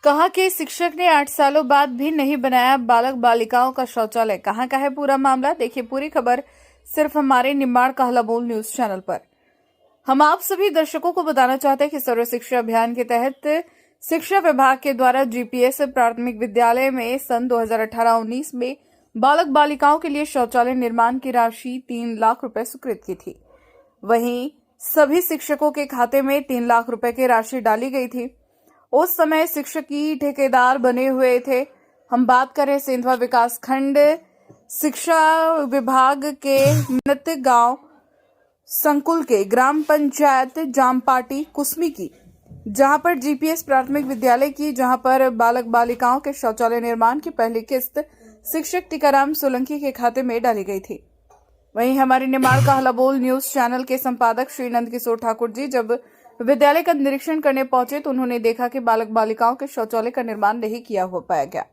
कहा कि शिक्षक ने 8 सालों बाद भी नहीं बनाया बालक बालिकाओं का शौचालय। कहां का है पूरा मामला, देखिए पूरी खबर सिर्फ हमारे निम्बाड़ का हल्ला बोल न्यूज चैनल पर। हम आप सभी दर्शकों को बताना चाहते हैं कि सर्व शिक्षा अभियान के तहत शिक्षा विभाग के द्वारा जीपीएस प्राथमिक विद्यालय में सन 2018-19 में बालक बालिकाओं के लिए शौचालय निर्माण की राशि 3 लाख रुपए स्वीकृत की थी। वहीं सभी शिक्षकों के खाते में 3 लाख रुपए की राशि डाली गई थी। उस समय शिक्षक ही ठेकेदार बने हुए थे। हम बात करें सेंधवा विकास खंड शिक्षा विभाग के नत गांव संकुल के ग्राम पंचायत जामपाटी कुसमी की, जहां पर जीपीएस प्राथमिक विद्यालय की, जहां पर बालक बालिकाओं के शौचालय निर्माण की पहली किस्त शिक्षक टीकाराम सोलंकी के खाते में डाली गई थी। वहीं हमारे निमाड़ का हल्ला बोल न्यूज चैनल के संपादक श्री नंद किशोर ठाकुर जी जब विद्यालय का निरीक्षण करने पहुंचे तो उन्होंने देखा कि बालक बालिकाओं के शौचालय का निर्माण नहीं किया हो पाया गया।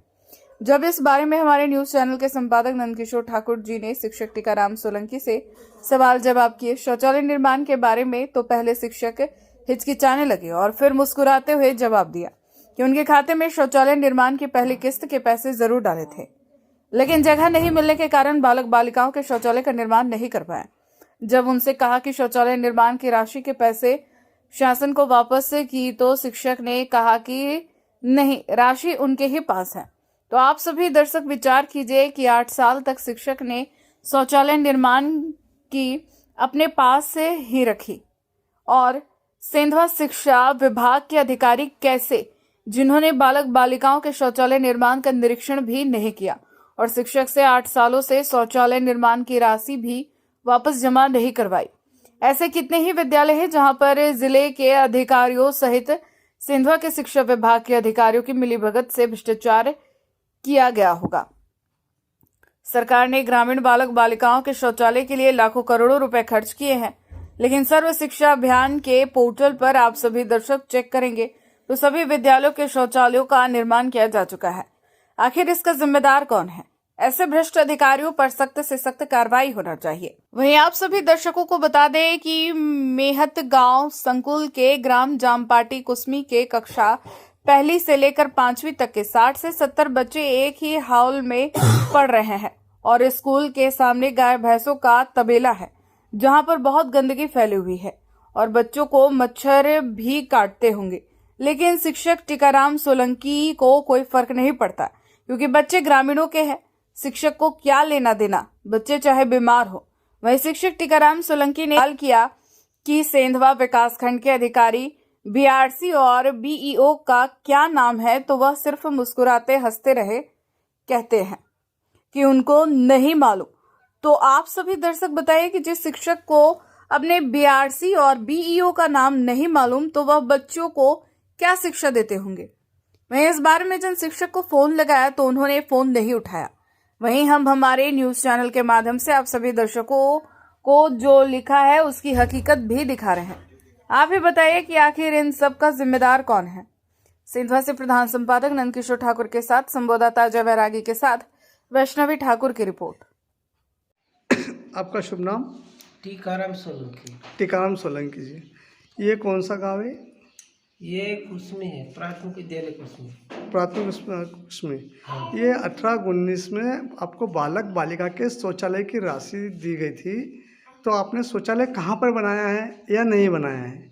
जब इस बारे में हमारे न्यूज चैनल के संपादक नंद किशोर ठाकुर जी ने शिक्षक टीकाराम सोलंकी से सवाल जवाब किए शौचालय निर्माण के बारे में, तो पहले शिक्षक हिचकिचाने लगे और फिर मुस्कुराते हुए जवाब दिया कि उनके खाते में शौचालय निर्माण की पहली किस्त के पैसे जरूर डाले थे, लेकिन जगह नहीं मिलने के कारण बालक बालिकाओं के शौचालय का निर्माण नहीं कर पाए। जब उनसे कहा कि शौचालय निर्माण की राशि के पैसे शासन को वापस की तो शिक्षक ने कहा कि नहीं, राशि उनके ही पास है। तो आप सभी दर्शक विचार कीजिए कि 8 साल तक शिक्षक ने शौचालय निर्माण की अपने पास से ही रखी और सेंधवा शिक्षा विभाग के अधिकारी कैसे, जिन्होंने बालक बालिकाओं के शौचालय निर्माण का निरीक्षण भी नहीं किया और शिक्षक से 8 सालों से शौचालय निर्माण की राशि भी वापस जमा नहीं करवाई। ऐसे कितने ही विद्यालय हैं जहां पर जिले के अधिकारियों सहित सेंधवा के शिक्षा विभाग के अधिकारियों की मिलीभगत से भ्रष्टाचार किया गया होगा। सरकार ने ग्रामीण बालक बालिकाओं के शौचालय के लिए लाखों करोड़ों रुपए खर्च किए हैं, लेकिन सर्व शिक्षा अभियान के पोर्टल पर आप सभी दर्शक चेक करेंगे तो सभी विद्यालयों के शौचालयों का निर्माण किया जा चुका है। आखिर इसका जिम्मेदार कौन है? ऐसे भ्रष्ट अधिकारियों पर सख्त से सख्त कार्रवाई होना चाहिए। वहीं आप सभी दर्शकों को बता दें कि मेहत गांव संकुल के ग्राम जामपाटी कुसमी के कक्षा पहली से लेकर 5वीं तक के 60 से 70 बच्चे एक ही हॉल में पढ़ रहे हैं और स्कूल के सामने गाय भैंसों का तबेला है, जहां पर बहुत गंदगी फैली हुई है और बच्चों को मच्छर भी काटते होंगे। लेकिन शिक्षक टीकाराम सोलंकी को कोई फर्क नहीं पड़ता, क्योंकि बच्चे ग्रामीणों के हैं। शिक्षक को क्या लेना देना, बच्चे चाहे बीमार हो। वहीं शिक्षक टीकाराम सोलंकी ने सवाल किया कि सेंधवा विकासखंड के अधिकारी बीआरसी और बीईओ का क्या नाम है, तो वह सिर्फ मुस्कुराते हंसते रहे, कहते हैं कि उनको नहीं मालूम। तो आप सभी दर्शक बताइए कि जिस शिक्षक को अपने बीआरसी और बीईओ का नाम नहीं मालूम तो वह बच्चों को क्या शिक्षा देते होंगे। वहीं इस बारे में जब शिक्षक को फोन लगाया तो उन्होंने फोन नहीं उठाया। वहीं हम हमारे न्यूज चैनल के माध्यम से आप सभी दर्शकों को जो लिखा है उसकी हकीकत भी दिखा रहे हैं। आप ही बताइए कि आखिर इन सब का जिम्मेदार कौन है। सेंधवा से प्रधान संपादक नंद किशोर ठाकुर के साथ संवाददाता अजय वैरागी के साथ वैष्णवी ठाकुर की रिपोर्ट। आपका शुभ नाम? टीकाराम सोलंकी। टीकाराम सोलंकी जी, ये कौन सा गांव है? ये कुसमी है, प्राथमिक विद्यालय कुसमी। प्राथमिक कुसमी। हाँ। ये 18-19 में आपको बालक बालिका के शौचालय की राशि दी गई थी, तो आपने शौचालय कहाँ पर बनाया है या नहीं बनाया है?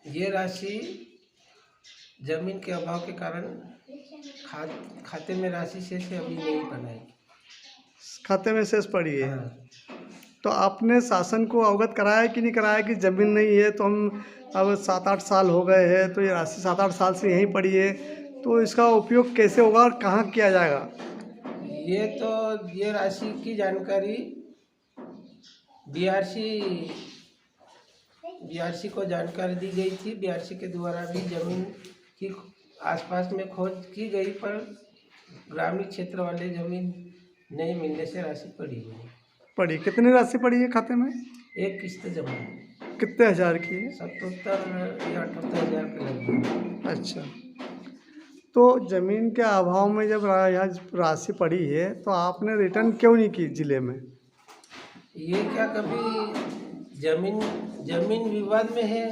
ये राशि जमीन के अभाव के कारण खाते में राशि शेष है, अभी नहीं बनाई। खाते में शेष पड़ी है। हाँ। तो आपने शासन को अवगत कराया कि नहीं कराया कि जमीन नहीं है, तो हम अब 7-8 साल हो गए हैं तो ये राशि 7-8 साल से यहीं पड़ी है, तो इसका उपयोग कैसे होगा और कहाँ किया जाएगा? ये राशि की जानकारी बीआरसी को जानकारी दी गई थी। बीआरसी के द्वारा भी जमीन की आसपास में खोज की गई, पर ग्रामीण क्षेत्र वाले जमीन नहीं मिलने से राशि पड़ी। कितनी राशि पड़ी है खाते में? एक किस्त जमा है। कितने हजार की है? 77 या 78 हज़ार के लगभग। अच्छा, तो ज़मीन के अभाव में जब यहाँ राशि पड़ी है तो आपने रिटर्न क्यों नहीं की जिले में? ये क्या कभी जमीन विवाद में है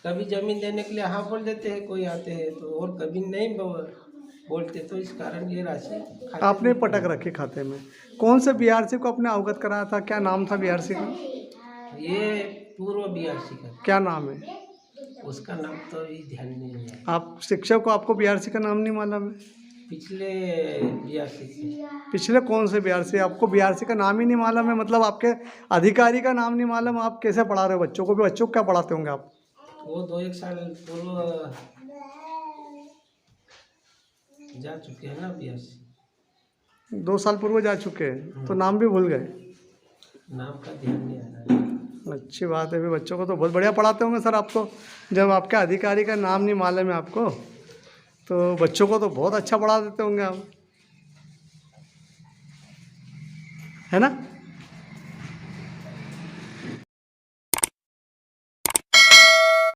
कभी जमीन देने के लिए हाँ बोल देते हैं कोई आते हैं तो, और कभी नहीं बोलते, तो इस कारण ये राशि खाते आपने में पटक रखी खाते में। कौन से बीआरसी को आपने अवगत कराया था, क्या नाम था बीआरसी का? ये पूर्व बीआरसी का, क्या नाम है? उसका नाम तो अभी ध्यान नहीं है। आप शिक्षक को, आपको बीआरसी का नाम नहीं मालूम है? पिछले बीआरसी से, पिछले कौन से बीआरसी? आपको बीआरसी का नाम ही नहीं मालूम है, मतलब आपके अधिकारी का नाम नहीं मालूम, आप कैसे पढ़ा रहे हो बच्चों को? भी बच्चों को क्या पढ़ाते होंगे आप? वो 2-1 साल पूर्व जा चुके हैं ना बीआरसी। 2 साल पूर्व जा चुके हैं, तो नाम भी भूल गए। नाम का ध्यान नहीं आ रहा है। अच्छी बात है, भी बच्चों को तो बहुत बढ़िया पढ़ाते होंगे सर आप तो। जब आपके अधिकारी का नाम नहीं मालूम है आपको, तो बच्चों को तो बहुत अच्छा पढ़ा देते होंगे आप, है ना?